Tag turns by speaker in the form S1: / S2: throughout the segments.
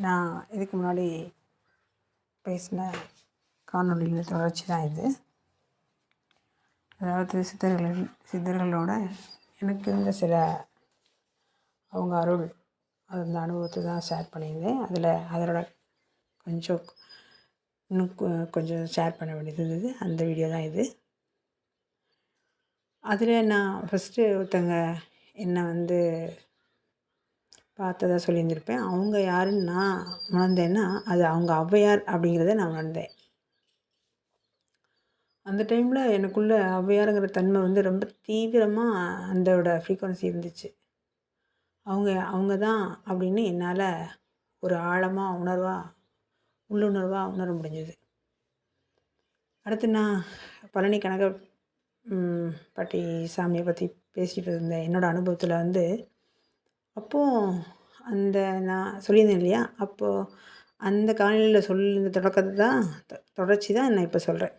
S1: நான் இதுக்கு முன்னாடி பேசின காணொளியில் தொடர்ச்சி தான் இது. அதாவது சித்தர்களோட எனக்கு இருந்த சில அவங்க அருள் அந்த அனுபவத்தை தான் ஷேர் பண்ணியிருந்தேன். அதோட கொஞ்சம் இன்னும் கொஞ்சம் ஷேர் பண்ண வேண்டியது இருந்தது. அந்த வீடியோ தான் இது. அதில் நான் ஃபஸ்ட்டு ஒருத்தங்க என்னை பார்த்ததா சொல்லியிருந்திருப்பேன். அவங்க யாருன்னு நான் உணர்ந்தேன்னா அது அவங்க ஔவையார் அப்படிங்கிறத நான் உணர்ந்தேன். அந்த டைமில் எனக்குள்ளே ஔவையாருங்கிற தன்மை ரொம்ப தீவிரமாக அதோட ஃப்ரீக்குவன்சி இருந்துச்சு. அவங்க தான் அப்படின்னு என்னால் ஒரு ஆழமாக உள்ளுணர்வாக உணர முடிஞ்சது. அடுத்து நான் பழனி கனக பாட்டி சாமியை பற்றி பேசிகிட்டு இருந்தேன். என்னோடய அனுபவத்தில் அப்போது நான் சொல்லியிருந்தேன் இல்லையா, அப்போது அந்த காலையில் சொல்லியிருந்த தொடக்கத்தை தான் தொடர்ச்சி தான் நான் இப்போ சொல்கிறேன்.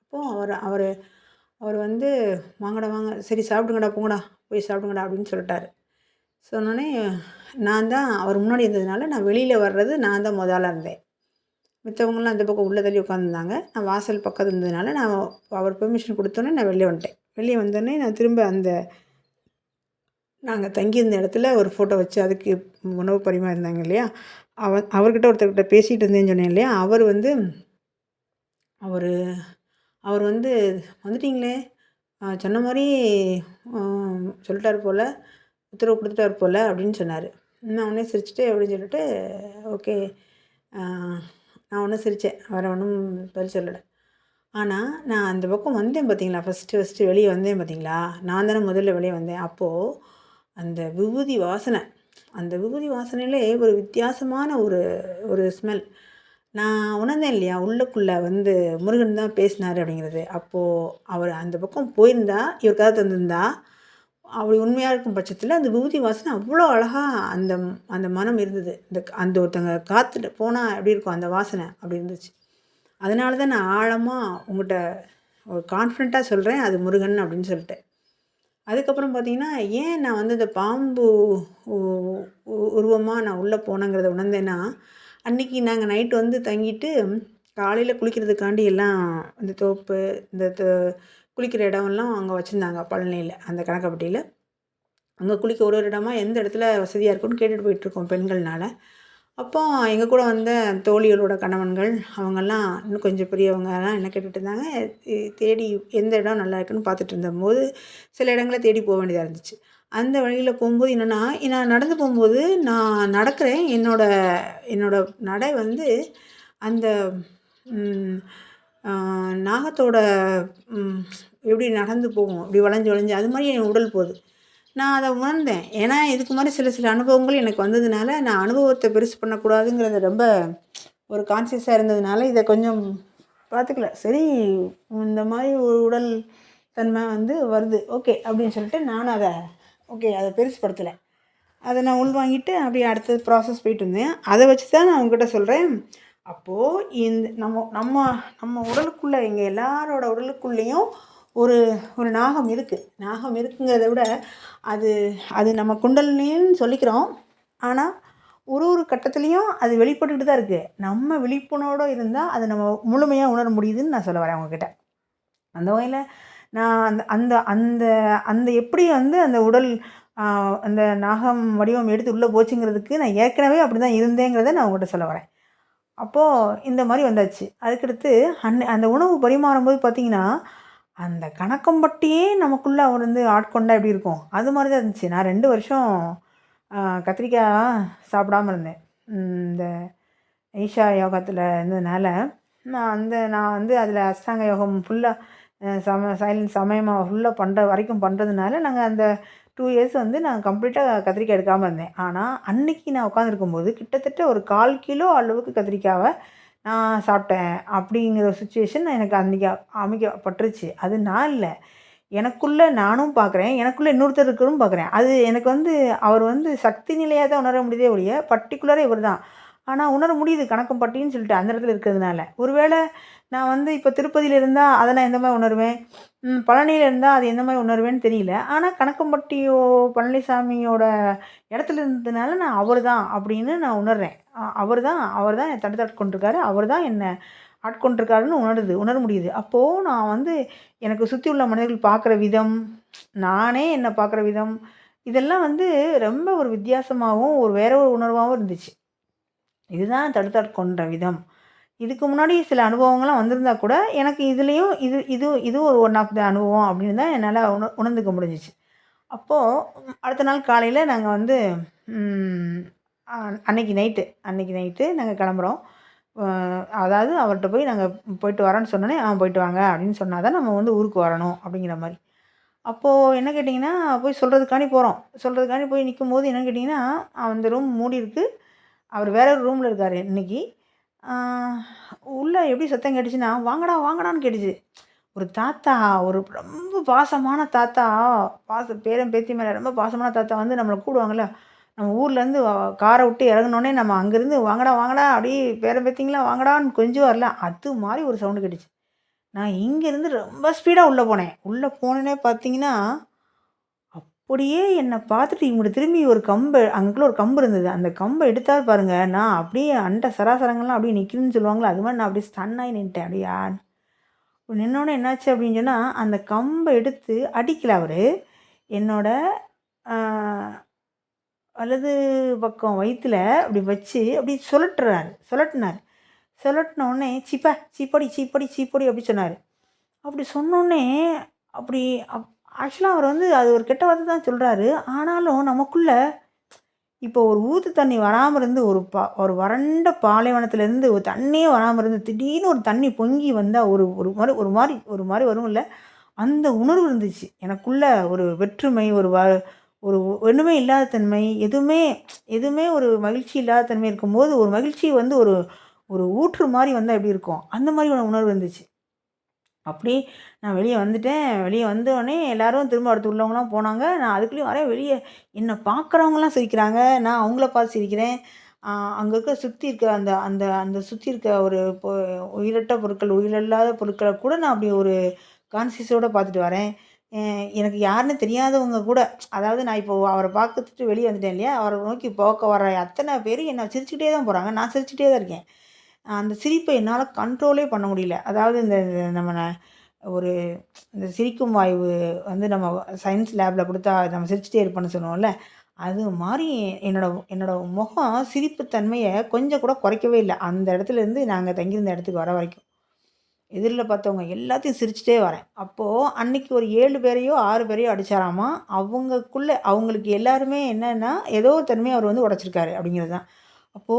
S1: அப்போது அவர் வாங்கடா வாங்க, சரி சாப்பிடுங்கடா, போங்கடா போய் சாப்பிடுங்கடா அப்படின்னு சொல்லிட்டாரு. சொன்னோடனே நான் தான் அவர் முன்னாடி இருந்ததுனால நான் வெளியில் வர்றது நான் தான் முதல்ல இருந்தேன். மித்தவங்களாம் அந்த பக்கம் உள்ளே தள்ளி உட்காந்துருந்தாங்க. நான் வாசல் பக்கம் இருந்ததுனால நான் அவர் பெர்மிஷன் கொடுத்தோன்னே நான் வெளியே வந்துட்டேன். வெளியே வந்தோடனே நான் திரும்ப நாங்கள் தங்கியிருந்த இடத்துல ஒரு ஃபோட்டோ வச்சு அதுக்கு உணவு பரிமாறினாங்க இல்லையா, அவர்கிட்ட ஒருத்தர்கிட்ட பேசிகிட்டு இருந்தேன்னு சொன்னேன் இல்லையா, அவர் வந்துட்டிங்களே, சொன்ன மாதிரி சொல்லிட்டார் போல், உத்தரவு கொடுத்துட்டார் போல் அப்படின்னு சொன்னார். நான் உடனே சிரிச்சுட்டு அப்படின்னு சொல்லிட்டு ஓகே, நான் ஒன்றும் சிரித்தேன், வேறு ஒன்றும் பதில் சொல்லலை. ஆனால் நான் அந்த பக்கம் வந்தேன் பார்த்தீங்களா, ஃபஸ்ட்டு வெளியே வந்தேன் பார்த்தீங்களா, நான் தானே முதல்ல வெளியே வந்தேன். அப்போது அந்த விபூதி வாசனையிலே ஒரு வித்தியாசமான ஒரு ஸ்மெல் நான் உணர்ந்தேன் இல்லையா, உள்ளுக்குள்ளே முருகன் தான் பேசினார் அப்படிங்கிறது. அப்போது அவர் அந்த பக்கம் போயிருந்தா, இவர் கதை தந்திருந்தா, அப்படி உண்மையாக இருக்கும் பட்சத்தில் அந்த விபூதி வாசனை அவ்வளோ அழகாக அந்த மனம் இருந்தது. அந்த ஒருத்தங்க காத்துட்டு போனால் எப்படி இருக்கும் அந்த வாசனை, அப்படி இருந்துச்சு. அதனால தான் நான் ஆழமாக உங்கள்கிட்ட ஒரு கான்ஃபிடெண்ட்டாக சொல்கிறேன், அது முருகன் அப்படின்னு சொல்லிட்டு. அதுக்கப்புறம் பார்த்திங்கன்னா, ஏன் நான் இந்த பாம்பு உருவமாக நான் உள்ளே போனேங்கிறத உணர்ந்தேன்னா, அன்றைக்கி நாங்கள் நைட்டு தங்கிட்டு காலையில் குளிக்கிறதுக்காண்டி எல்லாம் இந்த தோப்பு இந்த குளிக்கிற இடம்லாம் அங்கே வச்சுருந்தாங்க பழனியில், அந்த கணக்கம்பட்டியில். அங்கே குளிக்க ஒரு இடமா எந்த இடத்துல வசதியாக இருக்குன்னு கேட்டுட்டு போயிட்டுருக்கோம் பெண்கள்னால். அப்போ எங்கள் கூட வந்த தோழிகளோட கணவன்கள் அவங்கெல்லாம் இன்னும் கொஞ்சம் பெரியவங்கலாம் என்ன கேட்டுட்டு இருந்தாங்க, தேடி எந்த இடம் நல்லா இருக்குன்னு பார்த்துட்டு இருந்தபோது சில இடங்களை தேடி போக வேண்டியதாக இருந்துச்சு. அந்த வழியில் போகும்போது என்னென்னா, நான் நடந்து போகும்போது நான் நடக்கிறேன், என்னோட நடை அந்த நாகத்தோட எப்படி நடந்து போகும், இப்படி வளைஞ்சு அது மாதிரி என் உடல் போகுது. நான் அதை உணர்ந்தேன். ஏன்னா இதுக்கு மாதிரி சில அனுபவங்கள் எனக்கு வந்ததுனால நான் அனுபவத்தை பெருசு பண்ணக்கூடாதுங்கிறத ரொம்ப ஒரு கான்சியஸாக இருந்ததுனால இதை கொஞ்சம் பார்த்துக்கல. சரி, இந்த மாதிரி ஒரு உடல் தன்மை வருது, ஓகே அப்படின்னு சொல்லிட்டு நானும் அதை பெருசுப்படுத்தலை. அதை நான் உள்வாங்கிட்டு அப்படியே அடுத்த ப்ராசஸ் போயிட்டு இருந்தேன். அதை வச்சு தான் நான் உங்ககிட்ட சொல்கிறேன். அப்போது இந்த நம்ம உடலுக்குள்ளே எங்கள் எல்லாரோட உடலுக்குள்ளேயும் ஒரு நாகம் இருக்குங்கிறத விட அது நம்ம குண்டலினின்னு சொல்லிக்கிறோம். ஆனால் ஒரு கட்டத்துலேயும் அது வெளிப்பட்டுக்கிட்டு தான் இருக்குது. நம்ம விழிப்புணர்வோடு இருந்தால் அதை நம்ம முழுமையாக உணர முடியுதுன்னு நான் சொல்ல வரேன் உங்ககிட்ட. அந்த வகையில் நான் அந்த எப்படி அந்த உடல் அந்த நாகம் வடிவம் எடுத்து உள்ளே போச்சுங்கிறதுக்கு நான் ஏற்கனவே அப்படி தான் இருந்தேங்கிறத நான் உங்கள்கிட்ட சொல்ல வரேன். அப்போது இந்த மாதிரி வந்தாச்சு. அதுக்கடுத்து அந்த உணவு பரிமாறும்போது பார்த்திங்கன்னா, அந்த கணக்கம்பட்டியே நமக்குள்ளே அவர் ஆட்கொண்டா எப்படி இருக்கும், அது மாதிரி தான் இருந்துச்சு. நான் 2 வருஷம் கத்திரிக்காய் சாப்பிடாமல் இருந்தேன். இந்த ஈஷா யோகத்தில் இருந்ததுனால நான் அதில் அஷ்டாங்க யோகம் ஃபுல்லாக சமயமாக ஃபுல்லாக வரைக்கும் பண்ணுறதுனால நாங்கள் அந்த 2 இயர்ஸ் நான் கம்ப்ளீட்டாக கத்திரிக்காய் எடுக்காமல் இருந்தேன். ஆனால் அன்றைக்கி நான் உட்காந்துருக்கும்போது கிட்டத்தட்ட ஒரு 1/4 கிலோ அளவுக்கு கத்திரிக்காவை நான் சாப்பிட்டேன். அப்படிங்கிற ஒரு சுச்சுவேஷன் எனக்கு அன்றைக்கி அமைக்கப்பட்டுருச்சு. அது நான் இல்லை, எனக்குள்ளே நானும் பார்க்குறேன், எனக்குள்ளே இன்னொருத்தர் இருக்கிறதும் பார்க்குறேன். அது எனக்கு அவர் சக்தி நிலையாக தான் உணர முடியுதே ஒழிய பர்டிகுலராக இவர் தான். ஆனால் உணர முடியுது கணக்கம்பட்டின்னு சொல்லிட்டு அந்த இடத்துல இருக்கிறதுனால. ஒருவேளை நான் வந்து இப்போ திருப்பதியில இருந்தா அதை நான் எந்த மாரி உணருவேன்? பழனியில இருந்தா அது எந்த மாரி உணருவேன்னு தெரியல. ஆனா கணக்கம்பட்டியோ பழனிசாமியோட இடத்துல இருந்ததுனால நான் அவர் தான் அப்படின்னு நான் உணர்றேன். அவர் தான் என்ன தடுத்தாட்கொண்டிருக்காரு. அவர் தான் என்ன ஆட்கொண்டிருக்காருன்னு உணர முடியுது. அப்போ நான் வந்து எனக்கு சுத்தி உள்ள மனிதர்கள் பார்க்குற விதம், நானே என்ன பார்க்குற விதம், இதெல்லாம் வந்து ரொம்ப ஒரு வித்தியாசமாவும், ஒரு வேற ஒரு உணர்வாவும் இருந்துச்சு. இதுதான் தடுத்தாட்கொண்ட விதம். இதுக்கு முன்னாடி சில அனுபவங்கள்லாம் வந்திருந்தா கூட, எனக்கு இதுலயும் இது ஒரு ஒன் ஆஃப் த அனுபவம் அப்படின்னு தான் என்னால உணர்ந்துக்க முடிஞ்சுச்சு. அப்போ அடுத்த நாள் காலையில நாங்க வந்து ம் அ அன்னைக்கு நைட்டு நாங்க கிளம்புறோம். அ அதாவது அவர்ட்ட போய் நாங்க போயிட்டு வரோன்னு சொன்னோனே, போயிட்டு வாங்க" அப்படின்னு சொன்னா தான் நம்ம வந்து ஊருக்கு வரணும் அப்படிங்கிற மாரி. அப்போ என்ன கேட்டீங்கன்னா, போய் சொல்றதுக்காண்டி போறோம். சொல்றதுக்காண்டி போய் நிக்கும்போது என்னன்னு கேட்டீங்கன்னா, அந்த ரூம் மூடியிருக்கு. அவர் வேற ஒரு ரூம்ல இருக்காரு இன்னைக்கு. ஆ உள்ள எப்படி சத்தம் கேட்டுச்சுன்னா, "வாங்கடா, வாங்கடான்னு" கேட்டுச்சு. ஒரு தாத்தா, ஒரு ரொம்ப பாசமான தாத்தா, பேரன், பேத்தி மேல ரொம்ப பாசமான தாத்தா வந்து நம்மள கூப்பிடுவாங்கல்ல, நம்ம ஊர்லேருந்து கார விட்டு இறங்குனோனே நம்ம அங்கேருந்து "வாங்கடா, வாங்கடா" அப்படியே பேரன், பேத்திங்களா வாங்கடான்னு கொஞ்சுவார்ல, அது மாரி ஒரு சவுண்டு கேட்டுச்சு. நான் இங்கேருந்து ரொம்ப ஸ்பீடா உள்ள போனேன். உள்ள போனோனே பார்த்தீங்கன்னா, அப்படியே என்ன பார்த்துட்டு இங்கிட்டு திரும்பி ஒரு அங்கனக்குள்ள ஒரு கம்பு இருந்தது. அந்த கம்ப எடுத்தாரு பாருங்க, நான் அப்படியே அண்ட சராசரங்கள்லாம் அப்படியே நிக்குதுன்னு சொல்லுவாங்கல்ல, அது மாரி நான் அப்படியே ஸ்டன் ஆயி நின்ட்டேன். அப்படியே நின்னோனே என்னாச்சு அப்படின்னு சொன்னா, அந்த கம்ப எடுத்து அடிக்கல அவரு. என்னோட அ வலது பக்கம் வயித்துல அப்படி வச்சு அப்படி சுழட்டுனாரு. சுழட்டுனோனே, "சீ போடி" அப்படி சொன்னாரு. அப்படி சொன்னோனே, அப்படி ஆக்சுவலா அவர் வந்து அது ஒரு கெட்ட வார்த்தை தான் சொல்றாரு. ஆனாலும் நமக்குள்ள இப்போ ஒரு ஊத்து தண்ணி வராம இருந்து ஒரு வறண்ட பாலைவனத்திலேருந்து ஒரு தண்ணியே வராம இருந்து திடீர்னு ஒரு தண்ணி பொங்கி வந்தா ஒரு ஒரு மாரி வரும்ல. அந்த உணர்வு இருந்துச்சு. எனக்குள்ள ஒரு வேற்றுமை, ஒரு ஒண்ணுமே இல்லாத தன்மை, எதுவுமே எதுவுமே ஒரு மகிழ்ச்சி இல்லாத தன்மை இருக்கும்போது, ஒரு மகிழ்ச்சி வந்து ஒரு ஒரு ஊற்று மாரி வந்தா எப்படி இருக்கும்? அந்த மாரி ஒரு உணர்வு இருந்துச்சு. அப்படி நான் வெளிய வந்துட்டேன். வெளிய வந்தோனே எல்லாரும் திரும்ப அடுத்து உள்ளவங்கலாம் போனாங்க. நான் அதுக்குள்ளயும் வரேன் வெளிய என்ன பார்க்குறவங்கலாம் சிரிக்கிறாங்க. நான் அவங்கள பார்த்து சிரிக்கிறேன். அ அங்க சுத்தி இருக்க அந்த அந்த அந்த சுத்தி இருக்க ஒரு உயிரற்ற பொருட்கள், உயிரில்லாத பொருட்கள கூட நான் அப்படி ஒரு கான்ஷியஸோட பார்த்துட்டு வரேன். அ எனக்கு யாருன்னு தெரியாதவங்க கூட அதாவது நான் இப்போ அவர பார்த்துட்டு வெளிய வந்துட்டேன் இல்லையா? அவர நோக்கி போக்க வர அத்தன பேரும் என்ன சிரிச்சுக்கிட்டே தான் போறாங்க. நான் சிரிச்சுட்டே தான் இருக்கேன். அந்த சிரிப்ப என்னால கண்ட்ரோலே பண்ண முடியல. அதாவது இந்த நம்ம ஒரு இந்த சிரிக்கும் வாய்வு வந்து நம்ம சயன்ஸ் லேப்ல குடுத்தா நம்ம சிரிச்சுட்டே இருப்போம்ன்னு சொல்லுவோம்ல. அது மாரி என்னோட என்னோட முகம் சிரிப்பு தன்மைய கொஞ்சம் கூட குறைக்கவே இல்ல. அந்த இடத்துலேருந்து நாங்க தங்கியிருந்த இடத்துக்கு வர வரைக்கும். எதிர்ல பார்த்தவங்க எல்லாத்தையும் சிரிச்சுட்டே வரேன். அப்போ அன்னைக்கு ஒரு 7 பேரையோ, 6 பேரையோ அடிச்சாராமா. அவங்களுக்கு எல்லாருமே என்னன்னா, ஏதோ ஒரு தன்மைய அவர் வந்து உடைச்சிருக்காரு அப்படிங்கிறது தான். அப்போ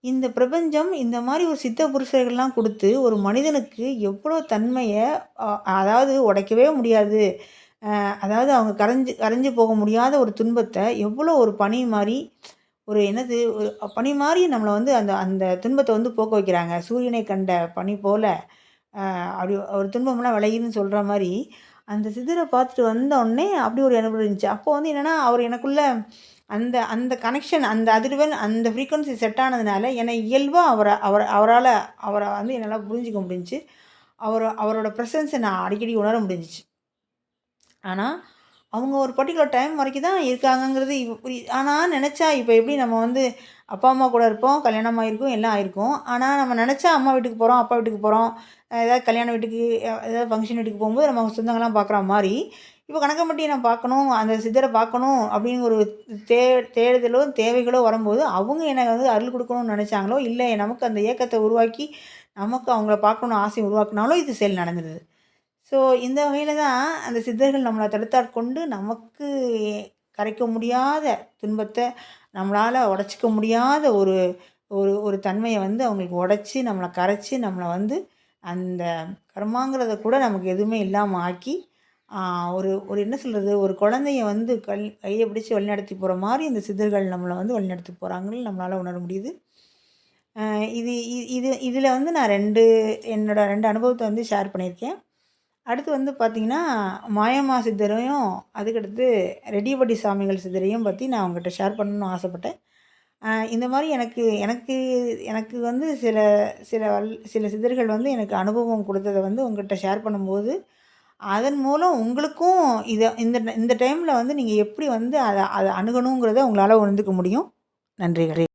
S1: இந்த பிரபஞ்சம் இந்த மாரி ஒரு சித்த புருஷர்கள்லாம் குடுத்து, ஒரு மனிதனுக்கு எவ்வளோ தன்மைய அ அதாவது உடைக்கவே முடியாது. அதாவது அவங்க கரைஞ்சு கரைஞ்சு போக முடியாத ஒரு துன்பத்த எவ்வளோ ஒரு பனி மாரி, ஒரு என்னது ஒரு பனி மாரி நம்மள வந்து அந்த அந்த துன்பத்த வந்து போக்க வைக்கிறாங்க. "சூரியனை கண்ட பனி போல" அப்படி ஒரு துன்பம்லாம் விளையுதுன்னு சொல்ற மாரி, அந்த சித்தர பார்த்துட்டு வந்தோனே அப்படி ஒரு அனுபவம் இருந்துச்சு. அப்போ வந்து என்னன்னா, அவர் எனக்குள்ள அந்த அந்த கனெக்ஷன், அந்த அதிர்வெண், அந்த ஃப்ரீக்வன்சி செட் ஆனதுனால, என்னை இயல்பா அவர வந்து என்னால புரிஞ்சுக்க முடிஞ்சுச்சு. அவரோட பிரசன்ஸ நான் அடிக்கடி உணர முடிஞ்சுச்சு. ஆனா, அவங்க ஒரு பர்ட்டிகுலர் டைம் வரைக்கும் தான் இருக்காங்கங்கிறது ஆனா நெனச்சா இப்ப எப்படி நம்ம வந்து அப்பா, அம்மா கூட இருப்போம். கல்யாணம் ஆயிருக்கும், எல்லாம் ஆயிருக்கும். ஆனா, நம்ம நெனச்சா அம்மா வீட்டுக்கு போறோம், அப்பா வீட்டுக்கு போறோம். ஏதாவது கல்யாண வீட்டுக்கு, ஏதாவது ஃபங்ஷன் வீட்டுக்கு போம்போது நம்ம சொந்தங்கள்லாம் பார்க்குற மாரி, இப்போ கனகம்பட்டிய நான் பார்க்கணும், அந்த சித்தர பார்க்கணும் அப்படின்னு ஒரு தே தேடுதலோ, தேவைகளோ வரும்போது, அவங்க எனக்கு வந்து அருள் குடுக்கணும்னு நெனச்சாங்களோ, இல்ல நமக்கு அந்த ஏக்கத்த உருவாக்கி, நமக்கு அவங்கள பார்க்கணும்னு ஆசை உருவாக்குனாலும் இது செயல் நடந்துருது. ஸோ, இந்த வகையில தான் அந்த சித்தர்கள் நம்மள தடுத்தாட்கொண்டு, நமக்கு கரைக்க முடியாத துன்பத்த, நம்மளால உடைச்சுக்க முடியாத ஒரு ஒரு ஒரு தன்மைய வந்து அவங்களுக்கு உடைச்சு, நம்மள கரைச்சு, நம்மள வந்து அந்த கர்மாங்கிறத கூட நமக்கு எதுவுமே இல்லாம ஆக்கி, ஆ ஒரு ஒரு என்ன சொல்றது? ஒரு குழந்தைய வந்து கைய பிடிச்சு வழிநடத்தி போற மாரி இந்த சித்தர்கள் நம்மள வந்து வழிநடத்தி போறாங்கன்னு நம்மளால உணர முடியுது. அ இது இதில வந்து நான் என்னோட 2 அனுபவத்த வந்து ஷேர் பண்ணியிருக்கேன். அடுத்து வந்து பார்த்தீங்கன்னா, மாயம்மா சித்தரையும், அதுக்கடுத்து ரெட்டியப்பட்டி சாமிகள் சித்தரையும் பத்தி நான் உங்கட்ட ஷேர் பண்ணணும்னு ஆசைப்பட்டேன். இந்த மாதிரி எனக்கு எனக்கு எனக்கு வந்து சில சில சில சித்தர்கள் வந்து எனக்கு அனுபவம் கொடுத்தத வந்து உங்கள்கிட்ட ஷேர் பண்ணும்போது, அதன் மூலம் உங்களுக்கும் இந்த இந்த டைமில் வந்து நீங்கள் எப்படி வந்து அத அத அணுகணுங்கிறத உங்களால் உணர்ந்துக்க முடியும். நன்றிகள்.